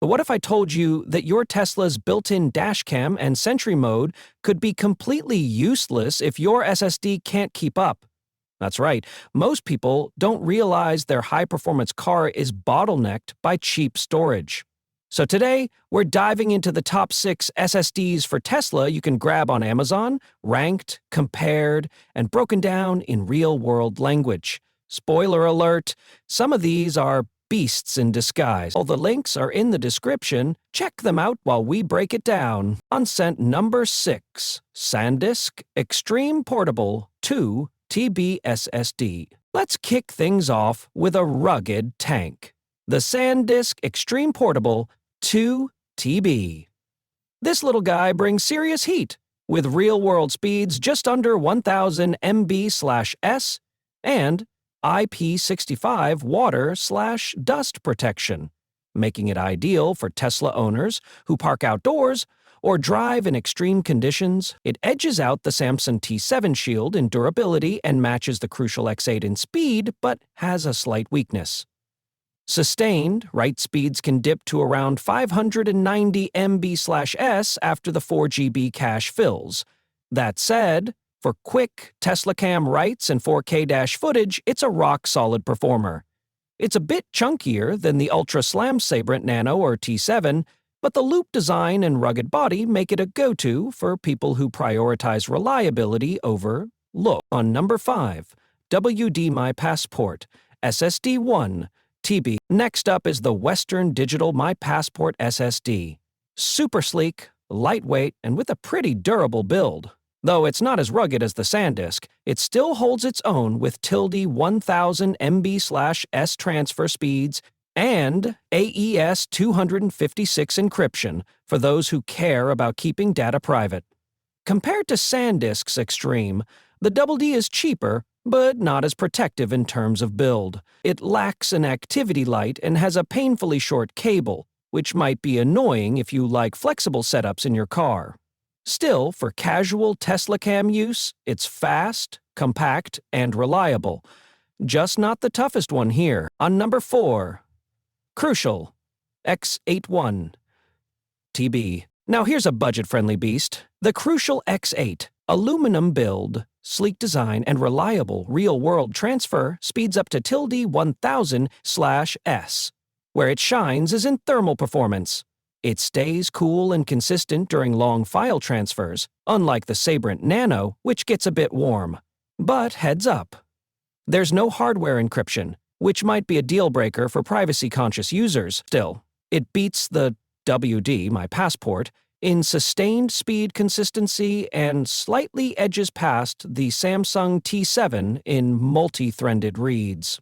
But what if I told you that your Tesla's built-in dashcam and sentry-mode could be completely useless if your SSD can't keep up? That's right, most people don't realize their high-performance car is bottlenecked by cheap storage. So today, we're diving into the top 6 SSDs for Tesla you can grab on Amazon, ranked, compared, and broken down in real-world language. Spoiler alert, some of these are beasts in disguise. All the links are in the description. Check them out while we break it down. Transcend number 6, SanDisk Extreme Portable 2 TB SSD. Let's kick things off with a rugged tank. The SanDisk Extreme Portable 2 TB. This little guy brings serious heat, with real-world speeds just under 1000 MB/s and IP65 water/dust protection, making it ideal for Tesla owners who park outdoors or drive in extreme conditions. It edges out the Samsung T7 Shield in durability and matches the Crucial X8 in speed, but has a slight weakness. Sustained, write speeds can dip to around 590 MB/s after the 4 GB cache fills. That said, for quick Tesla cam writes and 4K footage, it's a rock-solid performer. It's a bit chunkier than the ultra-slam Sabrent Nano or T7, but the loop design and rugged body make it a go-to for people who prioritize reliability over look. On number 5, My Passport SSD 1 TB. Next up is the Western Digital My Passport SSD. Super sleek, lightweight, and with a pretty durable build. Though it's not as rugged as the SanDisk, it still holds its own with 1000 MB/s transfer speeds and AES 256 encryption for those who care about keeping data private. Compared to SanDisk's Extreme, the Double D is cheaper, but not as protective in terms of build. It lacks an activity light and has a painfully short cable, which might be annoying if you like flexible setups in your car. Still, for casual Tesla cam use, it's fast, compact, and reliable. Just not the toughest one here. On number 4, Crucial X81 TB. Now here's a budget-friendly beast. The Crucial X8. Aluminum build, sleek design, and reliable real-world transfer speeds up to 1000/s. Where it shines is in thermal performance. It stays cool and consistent during long file transfers, unlike the Sabrent Nano, which gets a bit warm. But heads up, there's no hardware encryption, which might be a deal-breaker for privacy-conscious users. Still, it beats the WD, My Passport, in sustained speed consistency and slightly edges past the Samsung T7 in multi-threaded reads.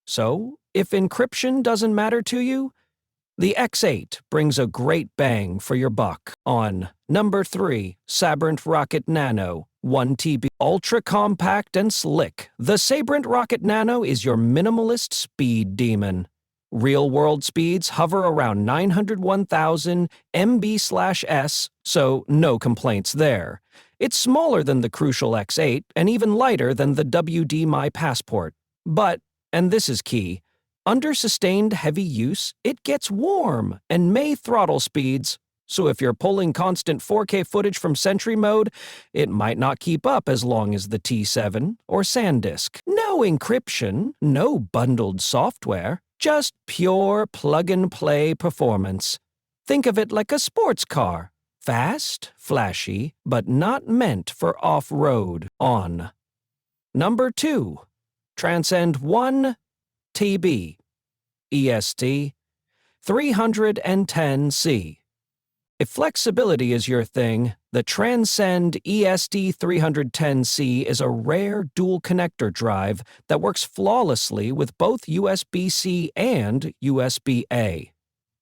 So, if encryption doesn't matter to you, the X8 brings a great bang for your buck. On number 3, Sabrent Rocket Nano 1 TB. Ultra compact and slick, the Sabrent Rocket Nano is your minimalist speed demon. Real-world speeds hover around 901,000 MB/s, so no complaints there. It's smaller than the Crucial X8 and even lighter than the WD My Passport. But, and this is key, under sustained heavy use, it gets warm and may throttle speeds. So if you're pulling constant 4K footage from sentry-mode, it might not keep up as long as the T7 or SanDisk. No encryption, no bundled software, just pure plug-and-play performance. Think of it like a sports car. Fast, flashy, but not meant for off-road. On number 2, Transcend 1 TB EST 310C. If flexibility is your thing, the Transcend EST 310C is a rare dual-connector drive that works flawlessly with both USB-C and USB-A.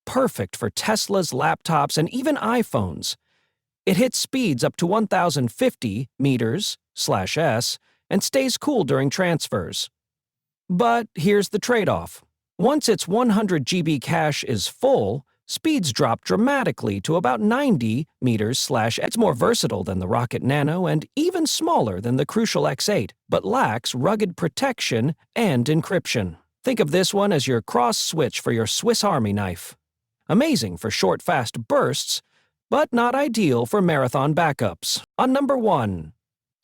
Perfect for Tesla's laptops and even iPhones. It hits speeds up to 1050 meters/s and stays cool during transfers. But here's the trade-off. Once its 100 GB cache is full, speeds drop dramatically to about 90 meters/s. It's more versatile than the Rocket Nano and even smaller than the Crucial X8, but lacks rugged protection and encryption. Think of this one as your cross switch for your Swiss Army knife. Amazing for short, fast bursts, but not ideal for marathon backups. On number 1,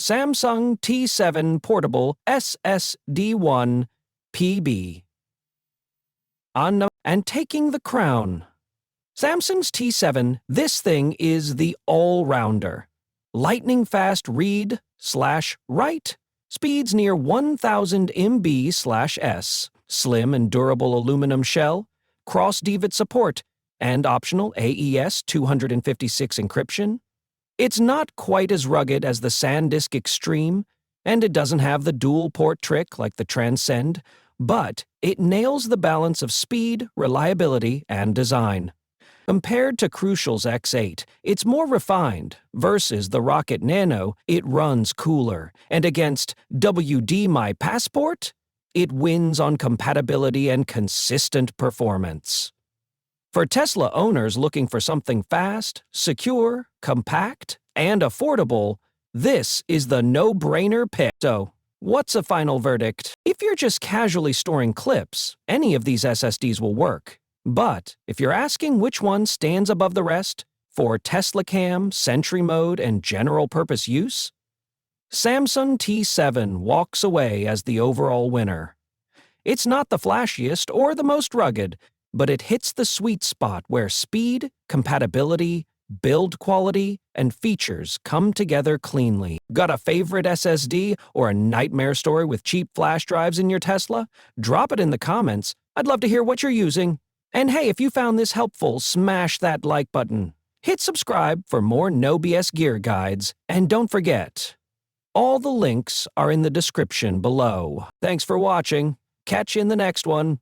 Samsung T7 Portable SSD 1 PB. And taking the crown. Samsung's T7, this thing is the all-rounder. Lightning-fast read/write, speeds near 1000 MB/s, slim and durable aluminum shell, cross-DVIT support, and optional AES 256 encryption. It's not quite as rugged as the SanDisk Extreme, and it doesn't have the dual-port trick like the Transcend, but it nails the balance of speed, reliability, and design. Compared to Crucial's X8, it's more refined. Versus the Rocket Nano, it runs cooler. And against My Passport, it wins on compatibility and consistent performance. For Tesla owners looking for something fast, secure, compact, and affordable, this is the no-brainer pick. So, what's a final verdict? If you're just casually storing clips, any of these SSDs will work. But if you're asking which one stands above the rest for Tesla Cam, sentry-mode, and general-purpose use, Samsung T7 walks away as the overall winner. It's not the flashiest or the most rugged, but it hits the sweet spot where speed, compatibility, build quality, and features come together cleanly. Got a favorite SSD or a nightmare story with cheap flash drives in your Tesla? Drop it in the comments. I'd love to hear what you're using. And hey, if you found this helpful, smash that like button. Hit subscribe for more No BS gear guides. And don't forget, all the links are in the description below. Thanks for watching. Catch you in the next one.